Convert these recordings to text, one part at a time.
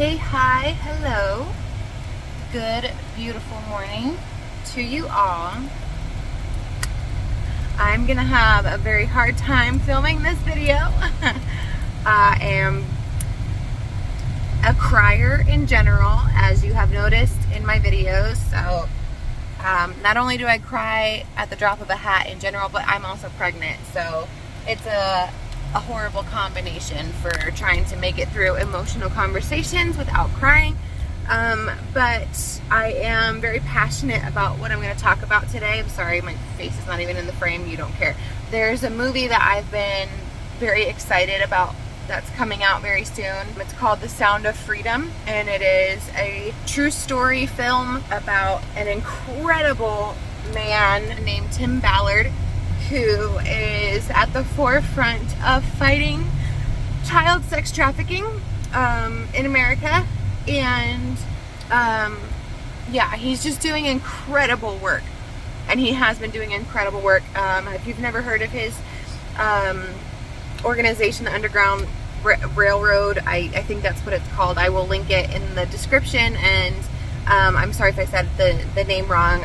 Hey, hi, hello. Good, beautiful morning to you all. I'm gonna have a very hard time filming this video. I am a crier in general, as you have noticed in my videos. So not only do I cry at the drop of a hat in general, but I'm also pregnant. So it's a horrible combination for trying to make it through emotional conversations without crying. But I am very passionate about what I'm going to talk about today. I'm sorry, my face is not even in the frame. You don't care. There's a movie that I've been very excited about that's coming out very soon. It's called The Sound of Freedom, and it is a true story film about an incredible man named Tim Ballard, who is at the forefront of fighting child sex trafficking in America. And yeah, he's just doing incredible work, and he has been doing incredible work. If you've never heard of his organization, the Underground Railroad, I think that's what it's called. I will link it in the description, and I'm sorry if I said the name wrong.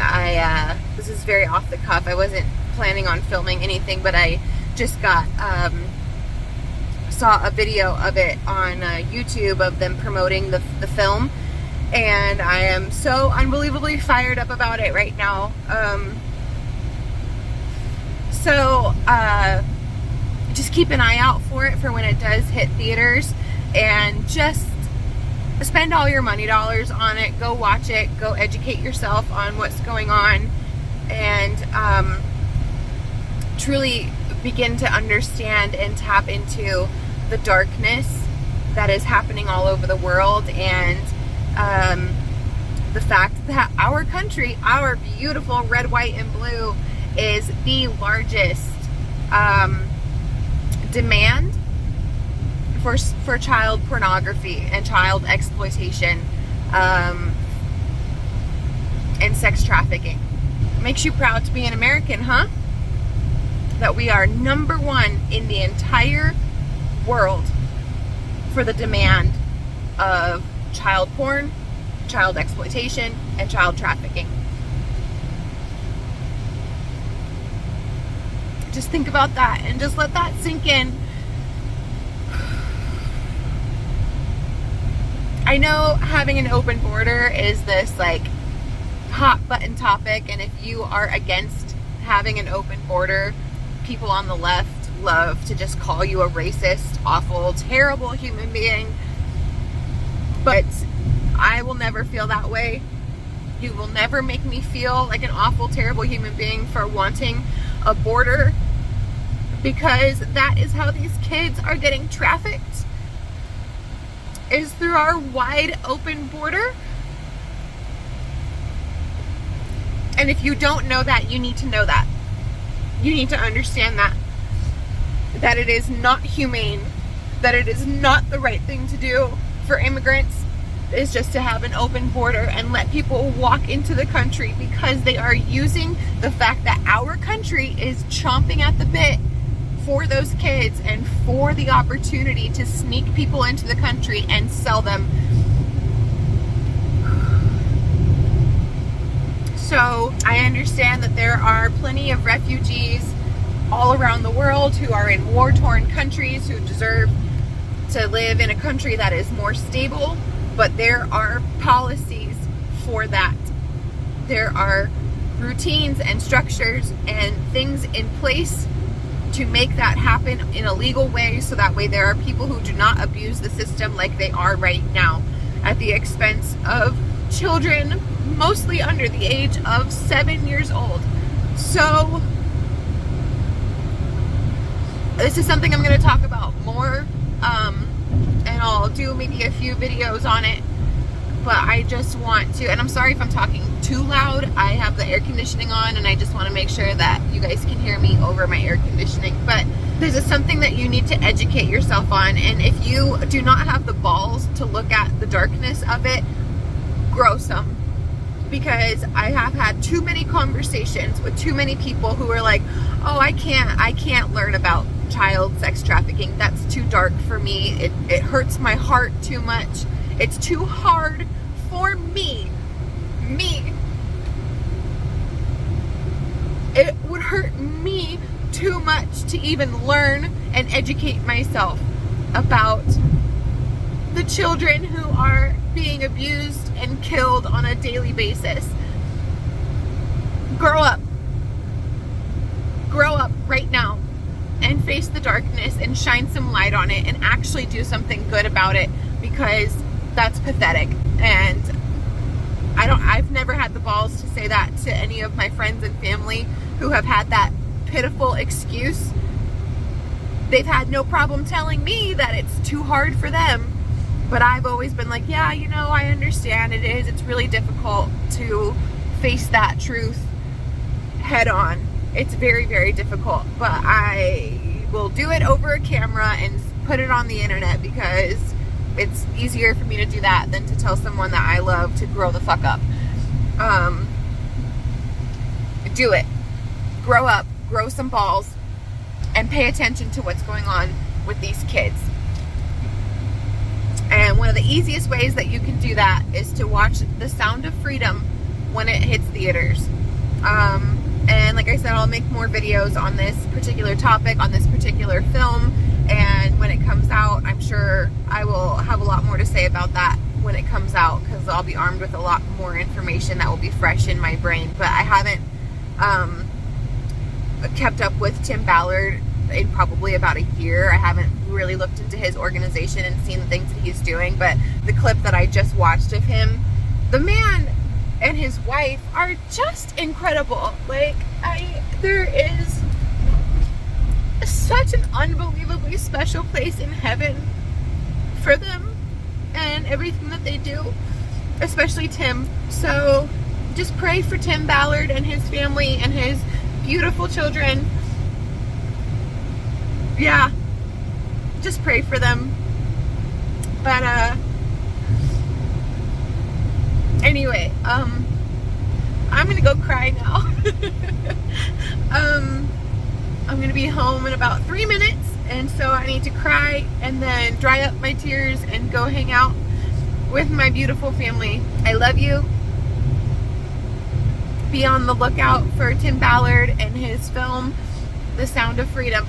This is very off the cuff. I wasn't planning on filming anything, but I just saw a video of it on YouTube of them promoting the film, and I am so unbelievably fired up about it right now. Just keep an eye out for it for when it does hit theaters, and just spend all your money dollars on it. Go watch it, go educate yourself on what's going on, and truly begin to understand and tap into the darkness that is happening all over the world, and the fact that our country, our beautiful red, white, and blue, is the largest demand for child pornography and child exploitation and sex trafficking. Makes you proud to be an American, huh? That we are number one in the entire world for the demand of child porn, child exploitation, and child trafficking. Just think about that and just let that sink in. I know having an open border is this like hot button topic, and if you are against having an open border, people on the left love to just call you a racist, awful, terrible human being. But I will never feel that way. You will never make me feel like an awful, terrible human being for wanting a border, because that is how these kids are getting trafficked, is through our wide open border. And if you don't know that, you need to know that. You need to understand that it is not humane, that it is not the right thing to do for immigrants, is just to have an open border and let people walk into the country, because they are using the fact that our country is chomping at the bit for those kids and for the opportunity to sneak people into the country and sell them. So I understand that there are plenty of refugees all around the world who are in war-torn countries who deserve to live in a country that is more stable, but there are policies for that. There are routines and structures and things in place to make that happen in a legal way, so that way there are people who do not abuse the system like they are right now at the expense of children, mostly under the age of 7 years old. So this is something I'm going to talk about more, and I'll do maybe a few videos on it. But I just want to, and I'm sorry if I'm talking too loud. I have the air conditioning on, and I just want to make sure that you guys can hear me over my air conditioning. But this is something that you need to educate yourself on, and if you do not have the balls to look at the darkness of it, grow some. Because I have had too many conversations with too many people who are like, oh, I can't learn about child sex trafficking. That's too dark for me. It hurts my heart too much. It's too hard for me. It would hurt me too much to even learn and educate myself about the children who are being abused and killed on a daily basis. Grow up. Grow up right now and face the darkness and shine some light on it and actually do something good about it, because that's pathetic. And I've never had the balls to say that to any of my friends and family who have had that pitiful excuse. They've had no problem telling me that it's too hard for them, but I've always been like, yeah, you know, I understand it is. It's really difficult to face that truth head on. It's very, very difficult, but I will do it over a camera and put it on the internet, because it's easier for me to do that than to tell someone that I love to grow the fuck up. Do it. Grow up, grow some balls, and pay attention to what's going on with these kids. And one of the easiest ways that you can do that is to watch The Sound of Freedom when it hits theaters. And like I said, I'll make more videos on this particular topic, on this particular film, and when it comes out, I'm sure I will have a lot more to say about that when it comes out, because I'll be armed with a lot more information that will be fresh in my brain. But I haven't kept up with Tim Ballard in probably about a year. I haven't really looked into his organization and seen the things that he's doing, but the clip that I just watched of him, the man and his wife are just incredible. Like, there is such an unbelievably special place in heaven for them and everything that they do, especially Tim. So just pray for Tim Ballard and his family and his beautiful children. Yeah, just pray for them. But anyway, I'm gonna go cry now. I'm gonna be home in about 3 minutes, and so I need to cry and then dry up my tears and go hang out with my beautiful family. I love you. Be on the lookout for Tim Ballard and his film, The Sound of Freedom.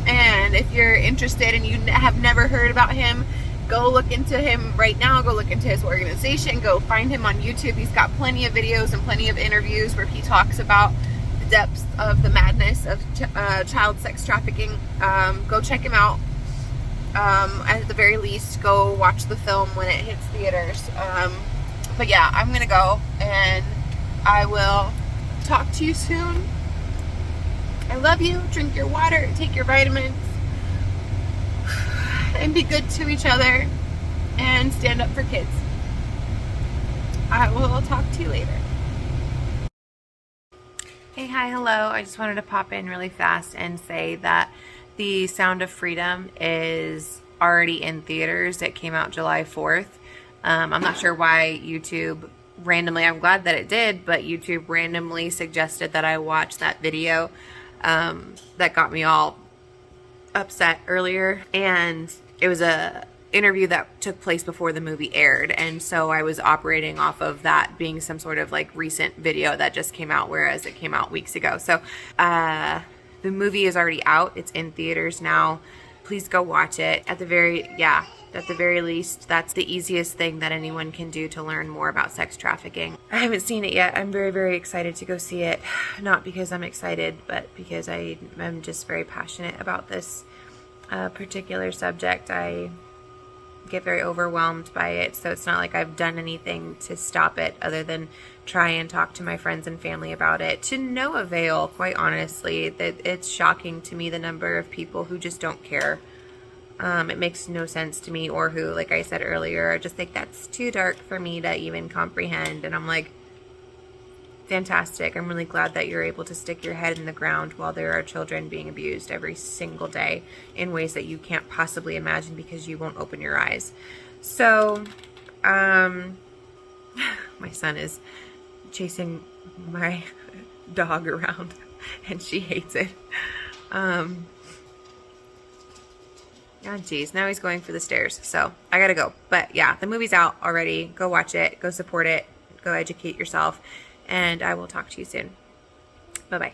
And if you're interested and you have never heard about him, go look into him right now. Go look into his organization. Go find him on YouTube. He's got plenty of videos and plenty of interviews where he talks about the depths of the madness of child sex trafficking. Go check him out. At the very least, go watch the film when it hits theaters. But yeah, I'm gonna go, and I will talk to you soon. I love you. Drink your water, take your vitamins, and be good to each other, and stand up for kids. I will talk to you later. Hey, hi, hello. I just wanted to pop in really fast and say that The Sound of Freedom is already in theaters. It came out July 4th. I'm not sure why YouTube randomly, I'm glad that it did, but YouTube randomly suggested that I watch that video that got me all upset earlier. And it was a interview that took place before the movie aired, and so I was operating off of that being some sort of like recent video that just came out, whereas it came out weeks ago. So the movie is already out. It's in theaters now. Please go watch it. At the very least, that's the easiest thing that anyone can do to learn more about sex trafficking. I haven't seen it yet. I'm very, very excited to go see it. Not because I'm excited, but because I'm just very passionate about this particular subject. I get very overwhelmed by it, so it's not like I've done anything to stop it other than try and talk to my friends and family about it, to no avail, quite honestly. That it's shocking to me the number of people who just don't care. It makes no sense to me, or who, like I said earlier, just think that's too dark for me to even comprehend. And I'm like, fantastic. I'm really glad that you're able to stick your head in the ground while there are children being abused every single day in ways that you can't possibly imagine because you won't open your eyes. So, my son is chasing my dog around and she hates it. Oh, geez. Now he's going for the stairs. So I got to go. But yeah, the movie's out already. Go watch it. Go support it. Go educate yourself. And I will talk to you soon. Bye-bye.